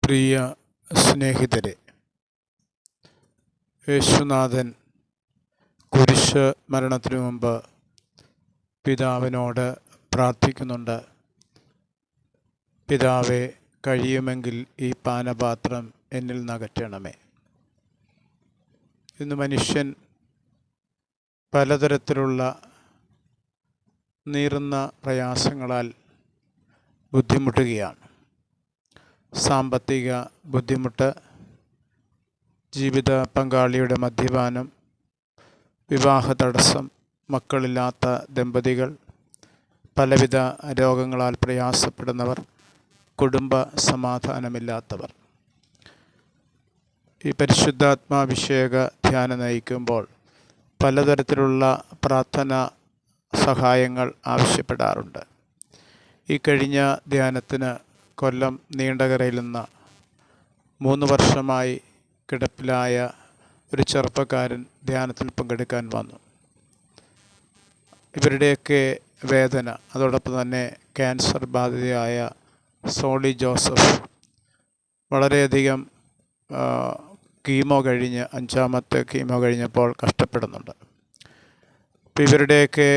പ്രിയ സ്നേഹിതരെ, യേശുനാഥൻ കുരിശ് മരണത്തിനു മുമ്പ് പിതാവിനോട് പ്രാർത്ഥിക്കുന്നുണ്ട്. പിതാവേ, കഴിയുമെങ്കിൽ ഈ പാനപാത്രം എന്നിൽ നകറ്റണമേ. ഇന്ന് മനുഷ്യൻ പലതരത്തിലുള്ള നീറുന്ന പ്രയാസങ്ങളാൽ ബുദ്ധിമുട്ടുകയാണ്. സാമ്പത്തിക ബുദ്ധിമുട്ട്, ജീവിത പങ്കാളിയുടെ മദ്യപാനം, വിവാഹ തടസ്സം, മക്കളില്ലാത്ത ദമ്പതികൾ, പലവിധ രോഗങ്ങളാൽ പ്രയാസപ്പെടുന്നവർ, കുടുംബ സമാധാനമില്ലാത്തവർ. ഈ പരിശുദ്ധാത്മാഭിഷേക ധ്യാനം നയിക്കുമ്പോൾ പലതരത്തിലുള്ള പ്രാർത്ഥന സഹായങ്ങൾ ആവശ്യപ്പെടാറുണ്ട്. ഈ കഴിഞ്ഞ ധ്യാനത്തിന് കൊല്ലം നീണ്ടകരയിൽ നിന്ന് 3 വർഷമായി കിടപ്പിലായ ഒരു ചെറുപ്പക്കാരൻ ധ്യാനത്തിൽ പങ്കെടുക്കാൻ വന്നു. ഇവരുടെയൊക്കെ വേദന, അതോടൊപ്പം തന്നെ ക്യാൻസർ ബാധിതയായ സോളി ജോസഫ് വളരെയധികം കീമോ കഴിഞ്ഞ് 5ാമത്തെ കീമോ കഴിഞ്ഞപ്പോൾ കഷ്ടപ്പെടുന്നുണ്ട്. അപ്പോൾ ഇവരുടെയൊക്കെ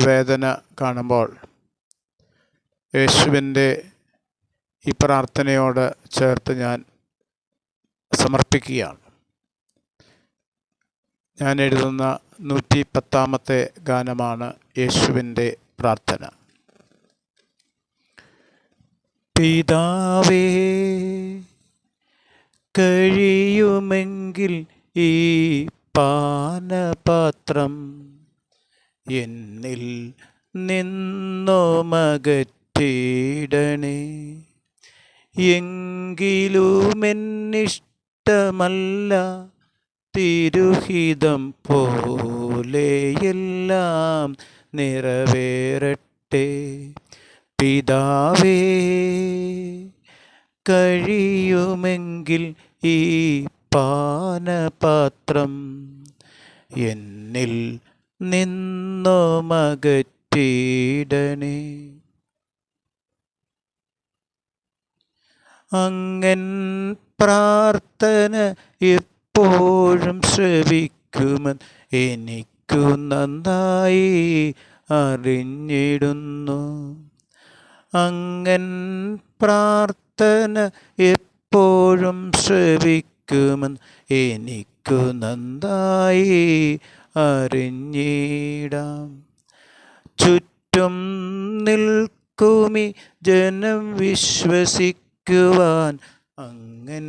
വേദന കാണുമ്പോൾ യേശുവിൻ്റെ ഈ പ്രാർത്ഥനയോട് ചേർത്ത് ഞാൻ സമർപ്പിക്കുകയാണ്. ഞാൻ എഴുതുന്ന 110ാമത്തെ ഗാനമാണ് യേശുവിൻ്റെ പ്രാർത്ഥന. പിതാവേ, കഴിയുമെങ്കിൽ ഈ പാനപാത്രം എന്നിൽ നിന്നുമകറ്റിയിടണേ. എങ്കിലുമെന്നിഷ്ടമല്ല, തിരുഹിതം പോലെയെല്ലാം നിറവേറട്ടെ. പിതാവേ, കഴിയുമെങ്കിൽ ഈ പാനപാത്രം എന്നിൽ നിന്നുമകറ്റിയിടണേ. അങ്ങൻ പ്രാർത്ഥന എപ്പോഴും ശ്രവിക്കുമെന്ന് എനിക്കു നന്നായി അറിഞ്ഞിടുന്നു. അങ്ങൻ പ്രാർത്ഥന എപ്പോഴും ശ്രവിക്കുമെന്ന് എനിക്കു നന്നായി അറിഞ്ഞിടാം. ചുറ്റും നിൽക്കുമി ജനം വിശ്വസിക്കുവാൻ അങ്ങൻ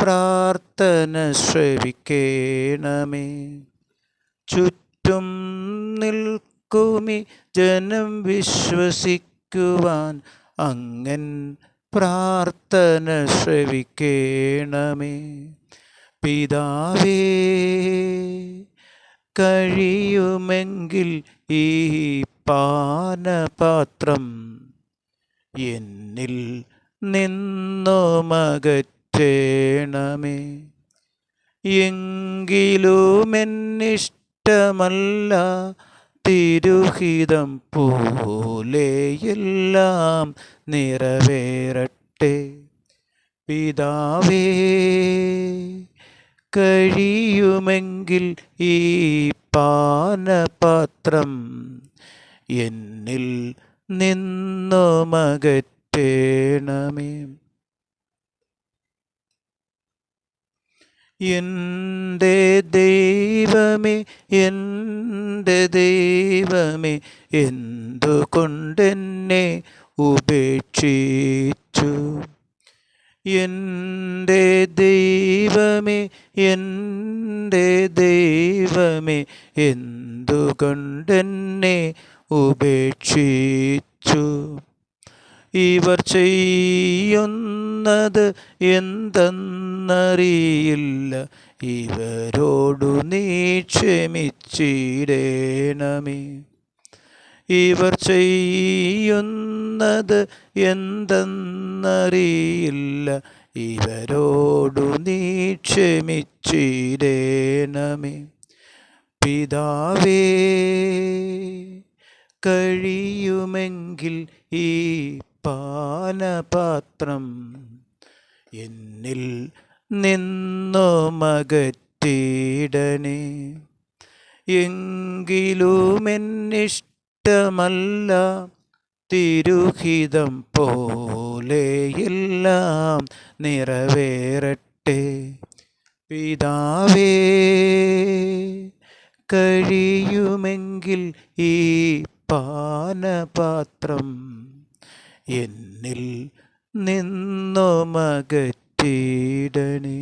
പ്രാർത്ഥന ശ്രവിക്കണമേ. ചുറ്റും നിൽക്കുമി ജനം വിശ്വസിക്കുവാൻ അങ്ങൻ പ്രാർത്ഥന ശ്രവിക്കണമേ. പിതാവേ, കഴിയുമെങ്കിൽ ഈ പാനപാത്രം എന്നിൽ നിന്നുമകറ്റണമേ. എങ്കിലുമെന്നിഷ്ടമല്ല, തിരുഹിതം പോലെയെല്ലാം നിറവേറട്ടെ. പിതാവേ, കഴിയുമെങ്കിൽ ഈ പാനപാത്രം എന്നിൽ നിന്നുമകറ്റണമേ. എൻ്റെ ദൈവമേ, എൻ്റെ ദൈവമേ, എന്തുകൊണ്ടെന്നെ ഉപേക്ഷിച്ചു? എൻ്റെ ദൈവമേ, എൻ്റെ ദൈവമേ, എന്തുകൊണ്ടെന്നെ ഉപേക്ഷിച്ചു? ഇവർ ചെയ്യുന്നത് എന്തെന്നറിയില്ല, ഇവരോടു നീ ക്ഷമിച്ചിടണമേ. ഇവർ ചെയ്യുന്നത് എന്തെന്നറിയില്ല, ഇവരോടു നീ ക്ഷമിച്ചിടണമേ. പിതാവേ, കഴിയുമെങ്കിൽ ഈ പാനപാത്രം എന്നിൽ നിന്നുമകറ്റിയിടണേ. എങ്കിലുമെന്നിഷ്ടമല്ല തിരുഹിതം പോലെയെല്ലാം നിറവേറട്ടെ. പിതാവേ, കഴിയുമെങ്കിൽ ഈ പാനപാത്രം എന്നിൽ നിന്നുമകറ്റിയിടണേ.